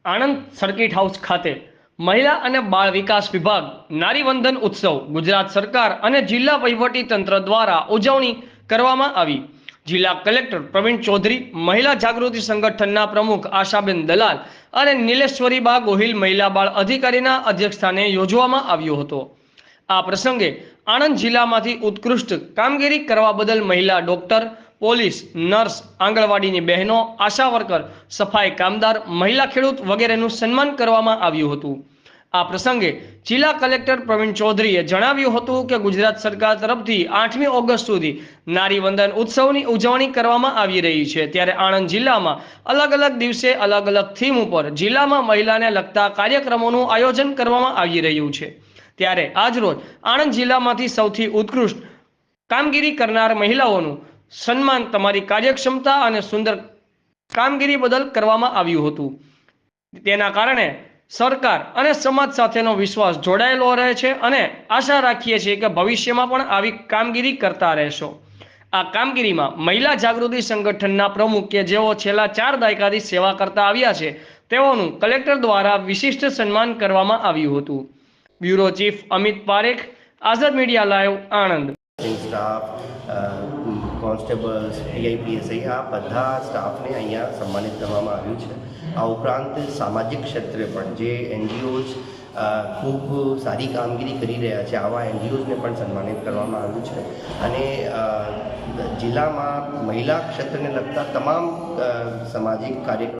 Anand circuit house ખાતે મહિલા અને બાળ વિકાસ વિભાગ નારીવંદન ઉત્સવ ગુજરાત સરકાર અને જિલ્લા વહીવટી તંત્ર દ્વારા ઉજવણી કરવામાં આવી। જિલ્લા કલેક્ટર પ્રવીણ ચૌધરી, મહિલા જાગૃતિ સંગઠનના પ્રમુખ આશાબેન દલાલ અને નીલેશ્વરીબા ગોહિલ મહિલા બાળ અધિકારીના અધ્યક્ષસ્થાને યોજવામાં આવ્યો હતો। આ પ્રસંગે આણંદ જિલ્લામાંથી ઉત્કૃષ્ટ કામગીરી કરવા બદલ મહિલા ડોક્ટર, પોલીસ, નર્સ, આંગણવાડીની બહેનો, આશા વર્કર, સફાઈ કામદાર, મહિલા ખેડૂત વગેરેનું સન્માન કરવામાં આવ્યું હતું। આ પ્રસંગે જિલ્લા કલેક્ટર પ્રવીણ ચૌધરીએ જણાવ્યું હતું કે ગુજરાત સરકાર તરફથી 8મી ઓગસ્ટ સુધી નારીવંદન ઉત્સવની ઉજવણી કરવામાં આવી રહી છે, ત્યારે આણંદ જિલ્લામાં અલગ અલગ દિવસે અલગ અલગ થીમ ઉપર જિલ્લામાં મહિલાને લગતા કાર્યક્રમોનું આયોજન કરવામાં આવી રહ્યું છે। ત્યારે આજરોજ આણંદ જિલ્લામાંથી સૌથી ઉત્કૃષ્ટ કામગીરી કરનાર મહિલાઓનું સન્માન તમારી કાર્યક્ષમતા અને સુંદર કામગીરી બદલ કરવામાં આવ્યું હતું। તેના કારણે સરકાર અને સમાજ સાથેનો વિશ્વાસ જોડાયેલો રહે છે અને આશા રાખીએ છીએ કે ભવિષ્યમાં પણ આવી કામગીરી કરતા રહેશો। આ કામગીરીમાં મહિલા જાગૃતિ સંગઠનના પ્રમુખ કે જેઓ છેલ્લા 4 દાયકાથી સેવા કરતા આવ્યા છે તેઓનું કલેક્ટર દ્વારા વિશિષ્ટ સન્માન કરવામાં આવ્યું હતું। બ્યુરો ચીફ અમિત પારેખ, આઝાદ media live, Anand. Staff, constables, PI PSI આ બધા સ્ટાફને અહીંયા સન્માનિત કરવામાં આવ્યું છે। આ ઉપરાંત સામાજિક ક્ષેત્રે પણ જે એનજીઓઝ ખૂબ સારી કામગીરી કરી રહ્યા છે આવા એનજીઓઝને પણ સન્માનિત કરવામાં આવ્યું છે અને જિલ્લામાં મહિલા ક્ષેત્રને લગતા તમામ સામાજિક કાર્યક્રમો